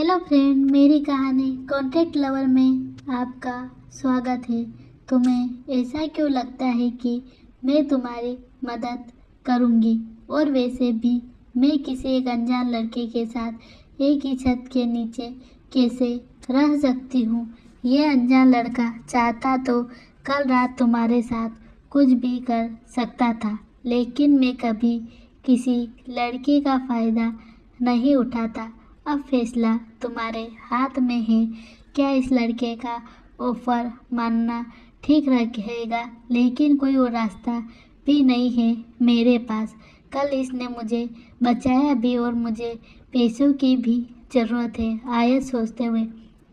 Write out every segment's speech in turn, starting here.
Hello friend, मेरी कहानी contract lover में आपका स्वागत है। तुम्हें ऐसा क्यों लगता है कि मैं तुम्हारी मदद करूंगी? और वैसे भी मैं किसी एक अनजान लड़के के साथ एक ही छत के नीचे कैसे रह सकती हूँ? यह अनजान लड़का चाहता तो कल रात तुम्हारे साथ कुछ भी कर सकता था, लेकिन मैं कभी किसी लड़की का फ़ायदा नहीं उठाता। अब फैसला तुम्हारे हाथ में है। क्या इस लड़के का ऑफर मानना ठीक रहेगा? लेकिन कोई और रास्ता भी नहीं है मेरे पास। कल इसने मुझे बचाया भी और मुझे पैसों की भी ज़रूरत है। आयत सोचते हुए,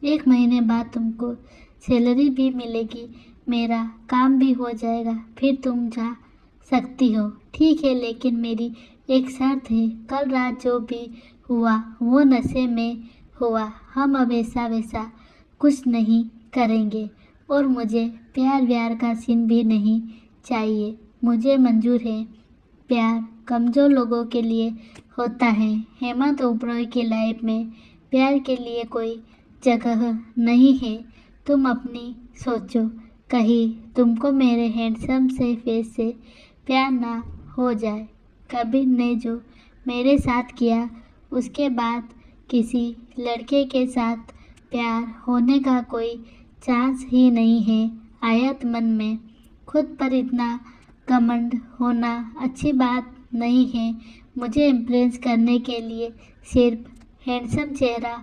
1 महीने बाद तुमको सैलरी भी मिलेगी, मेरा काम भी हो जाएगा, फिर तुम जा सकती हो। ठीक है, लेकिन मेरी एक शर्त है। कल रात जो भी हुआ वो नशे में हुआ। हम अब ऐसा वैसा कुछ नहीं करेंगे और मुझे प्यार व्यार का सीन भी नहीं चाहिए। मुझे मंजूर है, प्यार कमज़ोर लोगों के लिए होता है। हेमंत ओबरॉय की लाइफ में प्यार के लिए कोई जगह नहीं है। तुम अपनी सोचो, कहीं तुमको मेरे हैंडसम से फेस से प्यार ना हो जाए। कबीर ने जो मेरे साथ किया, उसके बाद किसी लड़के के साथ प्यार होने का कोई चांस ही नहीं है। आयत मन में खुद पर इतना घमंड होना अच्छी बात नहीं है। मुझे इम्प्रेस करने के लिए सिर्फ हैंडसम चेहरा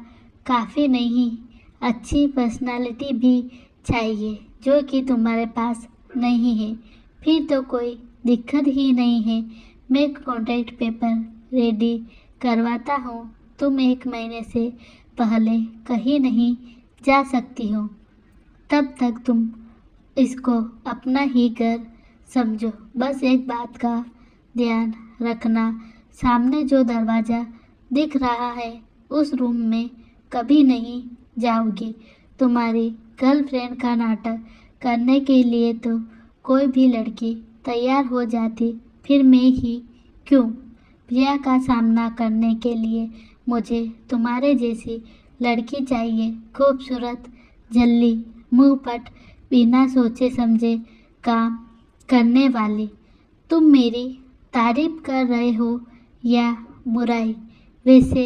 काफ़ी नहीं, अच्छी पर्सनालिटी भी चाहिए, जो कि तुम्हारे पास नहीं है। फिर तो कोई दिक्कत ही नहीं है। मैं कॉन्ट्रैक्ट पेपर रेडी करवाता हूँ। तुम 1 महीने से पहले कहीं नहीं जा सकती हो। तब तक तुम इसको अपना ही घर समझो। बस एक बात का ध्यान रखना, सामने जो दरवाज़ा दिख रहा है उस रूम में कभी नहीं जाओगी। तुम्हारी गर्लफ्रेंड का नाटक करने के लिए तो कोई भी लड़की तैयार हो जाती, फिर मैं ही क्यों? प्रिया का सामना करने के लिए मुझे तुम्हारे जैसी लड़की चाहिए, खूबसूरत, जल्दी, मुंहपट, बिना सोचे समझे काम करने वाली। तुम मेरी तारीफ कर रहे हो या बुराई? वैसे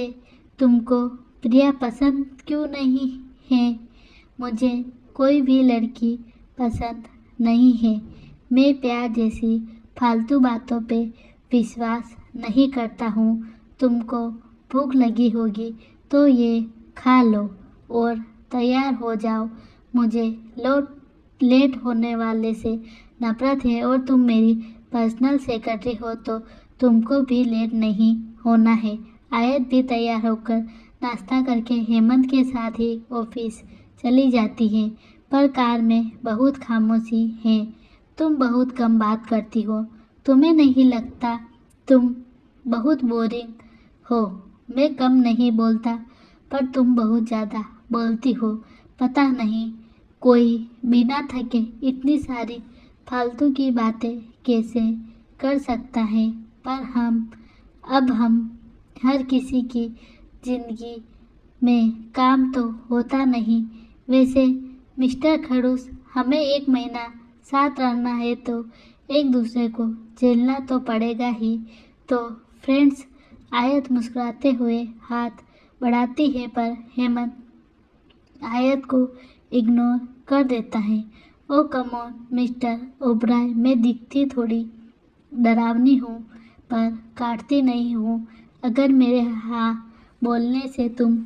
तुमको प्रिया पसंद क्यों नहीं है? मुझे कोई भी लड़की पसंद नहीं है। मैं प्यार जैसी फालतू बातों पे विश्वास नहीं करता हूँ। तुमको भूख लगी होगी तो ये खा लो और तैयार हो जाओ। मुझे लेट होने वाले से नफरत है और तुम मेरी पर्सनल सेक्रेटरी हो तो तुमको भी लेट नहीं होना है। आयत भी तैयार होकर नाश्ता करके हेमंत के साथ ही ऑफिस चली जाती है, पर कार में बहुत खामोशी है। तुम बहुत कम बात करती हो, तुम्हें नहीं लगता तुम बहुत बोरिंग हो? मैं कम नहीं बोलता, पर तुम बहुत ज़्यादा बोलती हो। पता नहीं कोई बिना थके इतनी सारी फालतू की बातें कैसे कर सकता है। पर हम हर किसी की ज़िंदगी में काम तो होता नहीं। वैसे मिस्टर खड़ूस, हमें 1 महीना साथ रहना है तो एक दूसरे को झेलना तो पड़ेगा ही। तो फ्रेंड्स, आयत मुस्कुराते हुए हाथ बढ़ाती है, पर हेमंत आयत को इग्नोर कर देता है। ओ कम ऑन मिस्टर ओबराय, मैं दिखती थोड़ी डरावनी हूँ, पर काटती नहीं हूँ। अगर मेरे हाँ बोलने से तुम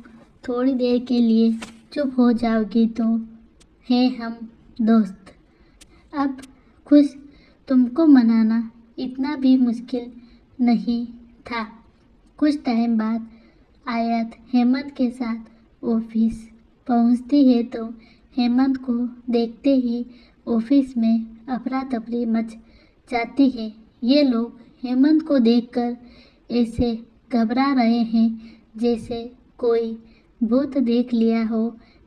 थोड़ी देर के लिए चुप हो जाओगी तो हैं हम दोस्त। अब खुश, तुमको मनाना इतना भी मुश्किल नहीं था। कुछ टाइम बाद आयत हेमंत के साथ ऑफिस पहुंचती है तो हेमंत को देखते ही ऑफिस में अफरा तफरी मच जाती है। ये लोग हेमंत को देखकर ऐसे घबरा रहे हैं जैसे कोई भूत देख लिया हो।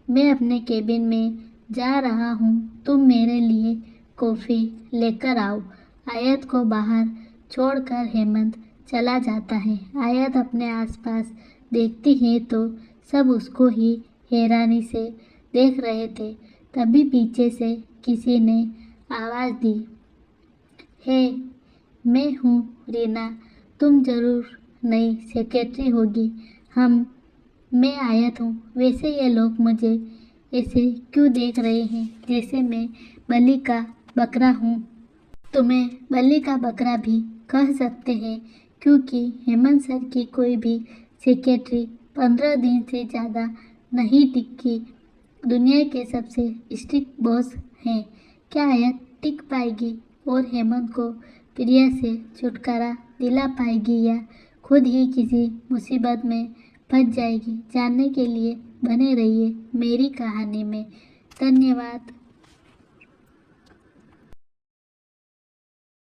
मैं अपने केबिन में जा रहा हूँ, तुम मेरे लिए कॉफ़ी लेकर आओ। आयत को बाहर छोड़कर हेमंत चला जाता है। आयत अपने आसपास देखती है तो सब उसको ही हैरानी से देख रहे थे। तभी पीछे से किसी ने आवाज़ दी, हे, मैं हूँ रीना, तुम ज़रूर नई सेक्रेटरी होगी। मैं आयत हूँ। वैसे ये लोग मुझे ऐसे क्यों देख रहे हैं जैसे मैं बलि का बकरा हूँ। तुम्हें बलि का बकरा भी कह सकते हैं, क्योंकि हेमंत सर की कोई भी सेक्रेटरी 15 दिन से ज़्यादा नहीं टिकी। दुनिया के सबसे स्ट्रिक्ट बॉस हैं। क्या आयत टिक पाएगी और हेमंत को प्रिया से छुटकारा दिला पाएगी या खुद ही किसी मुसीबत में फंस जाएगी? जानने के लिए बने रहिए मेरी कहानी में। धन्यवाद।